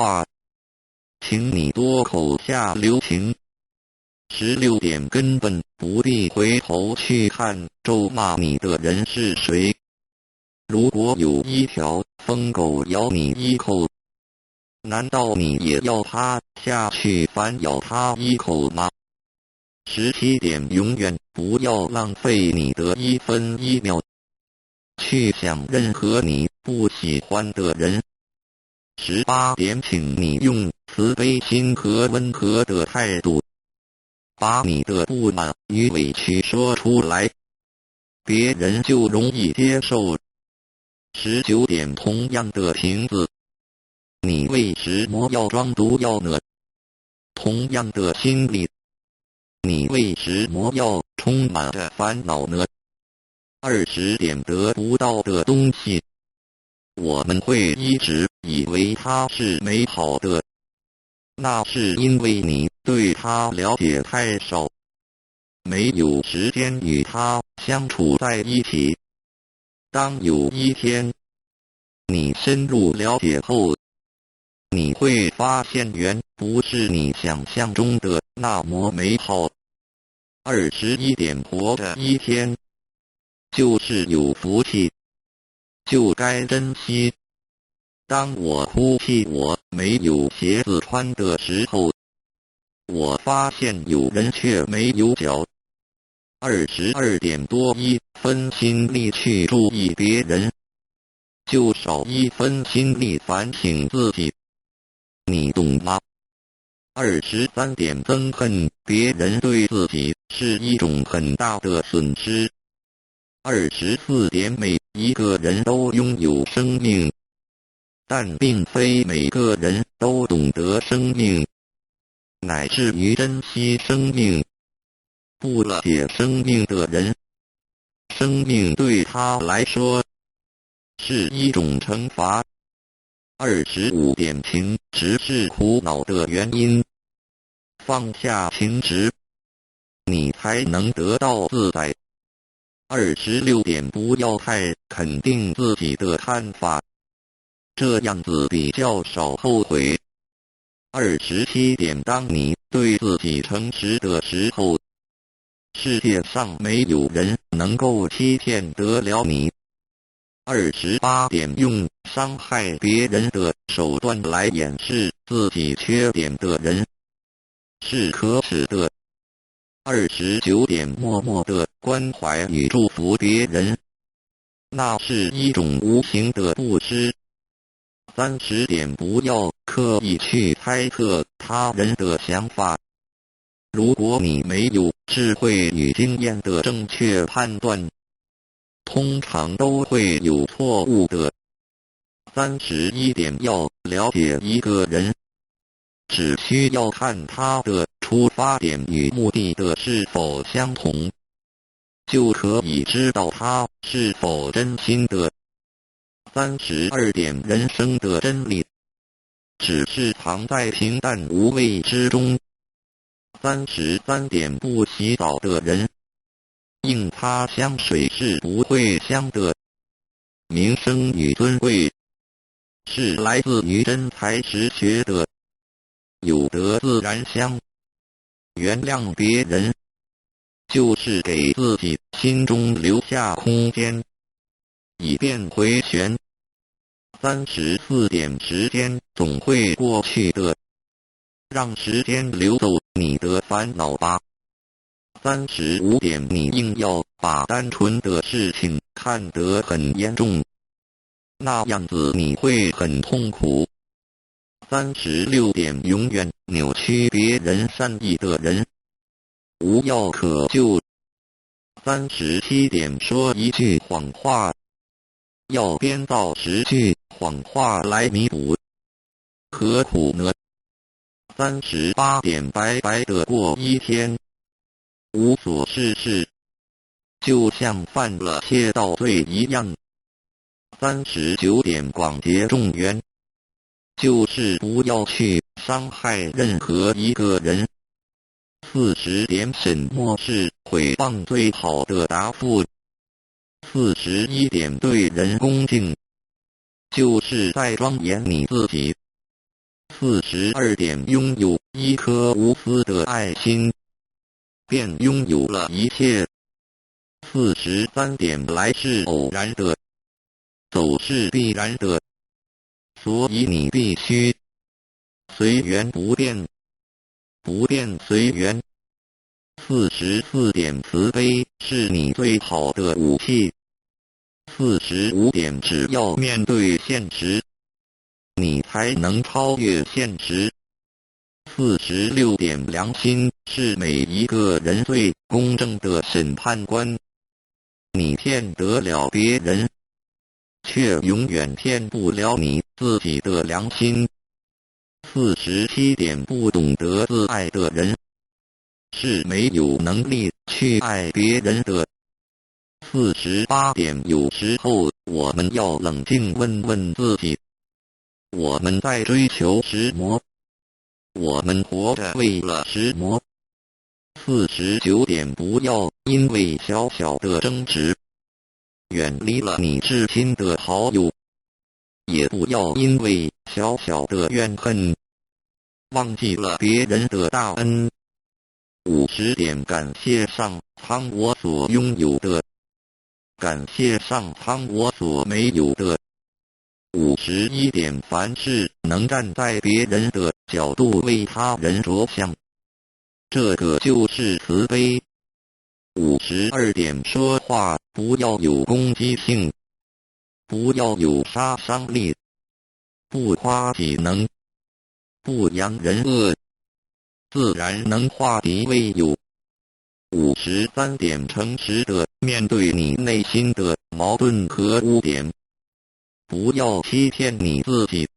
话，请你多口下留情。16点根本不必回头去看咒骂你的人是谁。如果有一条疯狗咬你一口，难道你也要趴下去反咬它一口吗？17点永远不要浪费你的1分1秒去想任何你不喜欢的人。18点请你用慈悲心和温和的态度把你的不满与委屈说出来，别人就容易接受。19点同样的瓶子，你为什么要装毒药呢？同样的心理，你为什么要充满着烦恼呢？20点得不到的东西，我们会一直以为它是美好的，那是因为你对它了解太少，没有时间与它相处在一起。当有一天你深入了解后，你会发现原不是你想象中的那么美好。21点活着一天就是有福气，就该珍惜。当我哭泣我没有鞋子穿的时候，我发现有人却没有脚。22点多1分心力去注意别人，就少1分心力反省自己，你懂吗？23点憎恨别人对自己是一种很大的损失。24点每一个人都拥有生命，但并非每个人都懂得生命，乃至于珍惜生命。不了解生命的人，生命对他来说是一种惩罚。25点情执是苦恼的原因，放下情执，你才能得到自在。26点不要太肯定自己的看法，这样子比较少后悔。27点当你对自己诚实的时候，世界上没有人能够欺骗得了你。28点用伤害别人的手段来掩饰自己缺点的人是可耻的。29点默默的关怀与祝福别人，那是一种无形的布施。30点不要刻意去猜测他人的想法，如果你没有智慧与经验的正确判断，通常都会有错误的。31点要了解一个人，只需要看他的出发点与目的的是否相同，就可以知道他是否真心的。32点人生的真理，只是藏在平淡无味之中。33点不洗澡的人，硬擦香水是不会香的。名声与尊贵是来自于真才实学的，有德自然香。原谅别人，就是给自己心中留下空间，以便回旋。34点时间总会过去的，让时间流走你的烦恼吧。35点你硬要把单纯的事情看得很严重，那样子你会很痛苦。36点永远扭曲别人善意的人，无药可救。37点说一句谎话，要编造10句谎话来弥补，何苦呢？38点白白的过一天，无所事事，就像犯了窃盗罪一样。39点广结众缘，就是不要去伤害任何一个人。40点什么是诽谤最好的答复？41点对人恭敬，就是在庄严你自己。42点拥有一颗无私的爱心，便拥有了一切。43点来是偶然的，走是必然的，所以你必须随缘不变，不变随缘。44点慈悲是你最好的武器。45点只要面对现实，你才能超越现实。46点良心是每一个人最公正的审判官。你骗得了别人，却永远骗不了你自己的良心。47点不懂得自爱的人，是没有能力去爱别人的。48点有时候我们要冷静问问自己，我们在追求什么？我们活着为了什么？49点不要因为小小的争执远离了你至亲的好友，也不要因为小小的怨恨忘记了别人的大恩。50点感谢上苍我所拥有的，感谢上苍我所没有的。51点凡事能站在别人的角度为他人着想，这个就是慈悲。52点说话不要有攻击性，不要有杀伤力，不夸己能，不扬人恶，自然能化敌为友。53点诚实的面对你内心的矛盾和污点，不要欺骗你自己。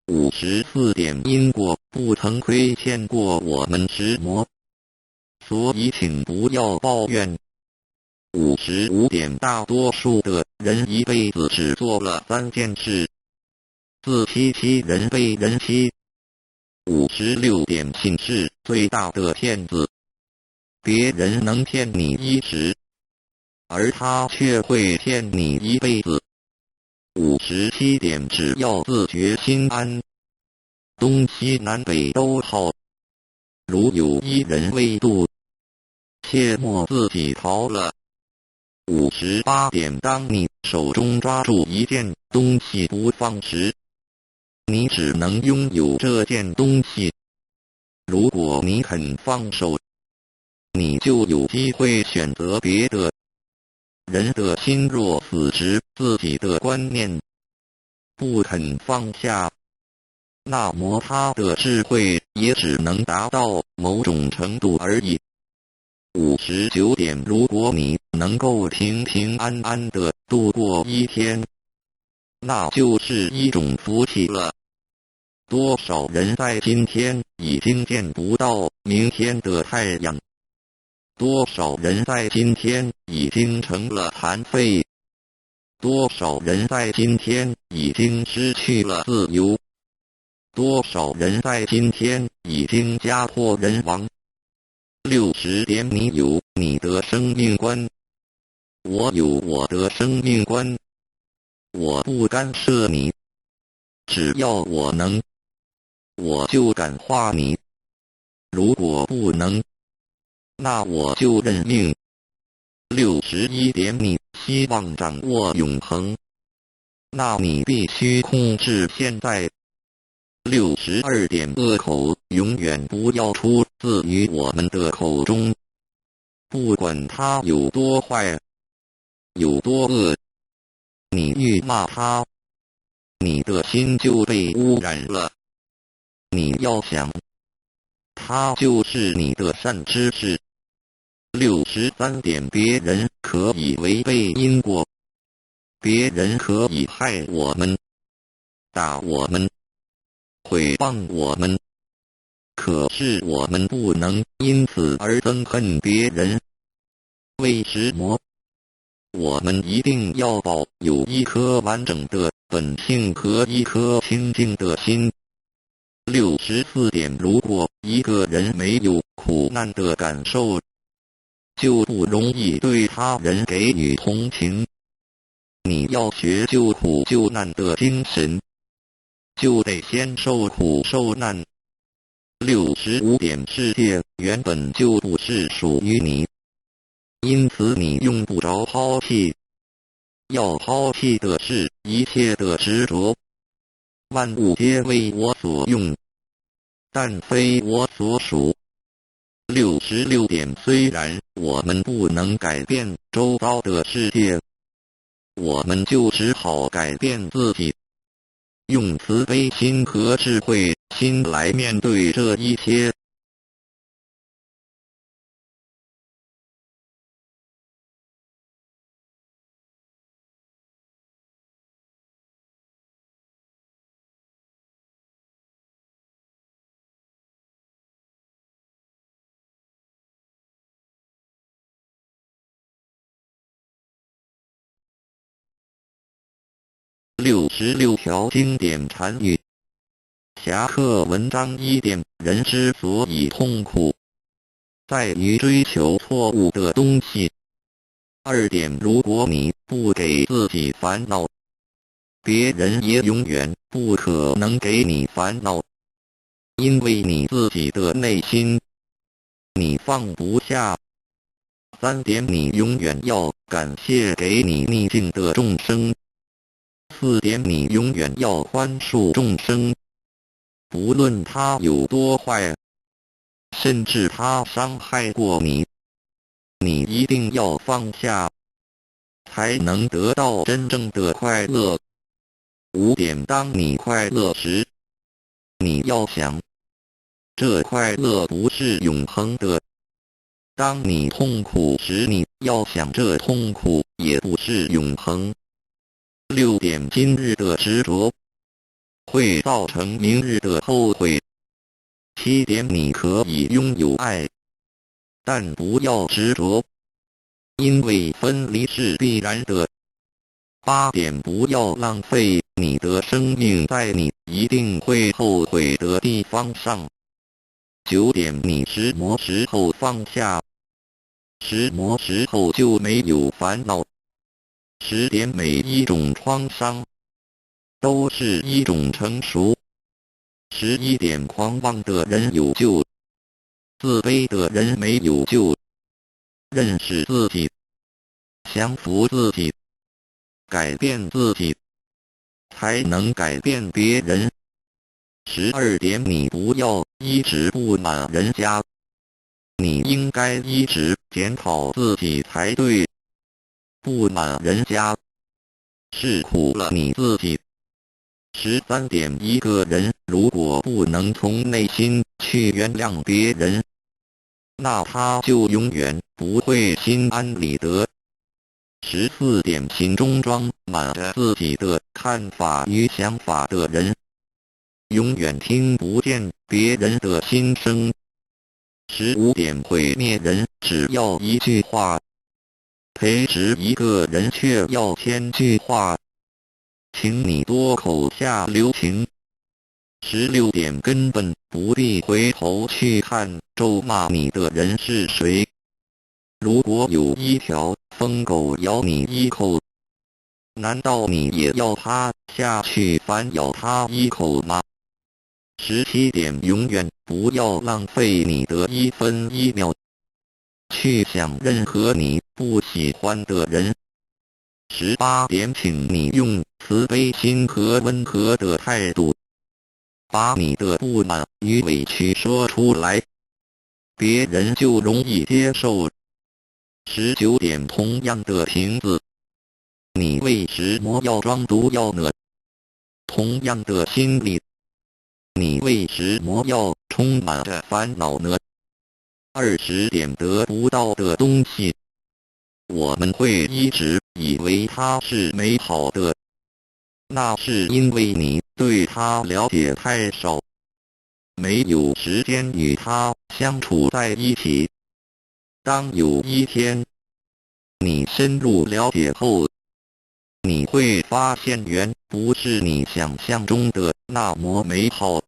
54点因果不曾亏欠过我们什么，所以请不要抱怨。55点大多数的人一辈子只做了3件事：自欺欺人被人欺。56点信是最大的骗子，别人能骗你一时，而他却会骗你一辈子。57点只要自觉心安，东西南北都好。如有一人未渡，切莫自己逃了。58点当你手中抓住一件东西不放时，你只能拥有这件东西。如果你肯放手，你就有机会选择别的。人的心若死时，自己的观念不肯放下，那么他的智慧也只能达到某种程度而已。59点如果你能够平平安安地度过一天，那就是一种福气了。多少人在今天已经见不到明天的太阳，多少人在今天已经成了残废，多少人在今天已经失去了自由，多少人在今天已经家破人亡。60点你有你的生命观，我有我的生命观，我不干涉你，只要我能，我就感化你，如果不能，那我就认命。61点你希望掌握永恒，那你必须控制现在。62点恶口永远不要出自于我们的口中，不管他有多坏，有多恶，你愈骂他，你的心就被污染了。你要想，他就是你的善知识。63点别人可以违背因果，别人可以害我们，打我们，毁谤我们，可是我们不能因此而憎恨别人。为什么？我们一定要保有一颗完整的本性和一颗清净的心。64点如果一个人没有苦难的感受，就不容易对他人给予同情。你要学救苦救难的精神，就得先受苦受难。65点世界原本就不是属于你，因此你用不着抛弃。要抛弃的是一切的执着。万物皆为我所用，但非我所属。66点虽然我们不能改变周遭的世界，我们就只好改变自己，用慈悲心和智慧心来面对这一切。66条经典禅语。侠客文章1点：人之所以痛苦，在于追求错误的东西。2点：如果你不给自己烦恼，别人也永远不可能给你烦恼，因为你自己的内心，你放不下。3点：你永远要感谢给你逆境的众生。4点：你永远要宽恕众生，不论他有多坏，甚至他伤害过你，你一定要放下，才能得到真正的快乐。5点：当你快乐时，你要想，这快乐不是永恒的；当你痛苦时，你要想，这痛苦也不是永恒。6点：今日的执着会造成明日的后悔。7点：你可以拥有爱，但不要执着，因为分离是必然的。8点：不要浪费你的生命在你一定会后悔的地方上。9点：你什么时候放下，什么时候就没有烦恼。10点：每一种创伤都是一种成熟。11点：狂妄的人有救，自卑的人没有救。认识自己，降服自己，改变自己，才能改变别人。12点：你不要一直不满人家，你应该一直检讨自己才对。不满人家，是苦了你自己。13点：一个人如果不能从内心去原谅别人，那他就永远不会心安理得。14点：心中装满着自己的看法与想法的人，永远听不见别人的心声。15点：毁灭人只要一句话，培植一个人却要1000句话，请你多口下留情。16点：根本不必回头去看咒骂你的人是谁。如果有一条疯狗咬你一口，难道你也要它下去反咬它一口吗？17点：永远不要浪费你的1分1秒去想任何你不喜欢的人。18点：请你用慈悲心和温和的态度，把你的不满与委屈说出来，别人就容易接受。19点：同样的瓶子，你为什么要装毒药呢？同样的心理，你为什么要充满着烦恼呢？20点：得不到的东西，我们会一直以为它是美好的，那是因为你对它了解太少，没有时间与它相处在一起。当有一天你深入了解后，你会发现原不是你想象中的那么美好。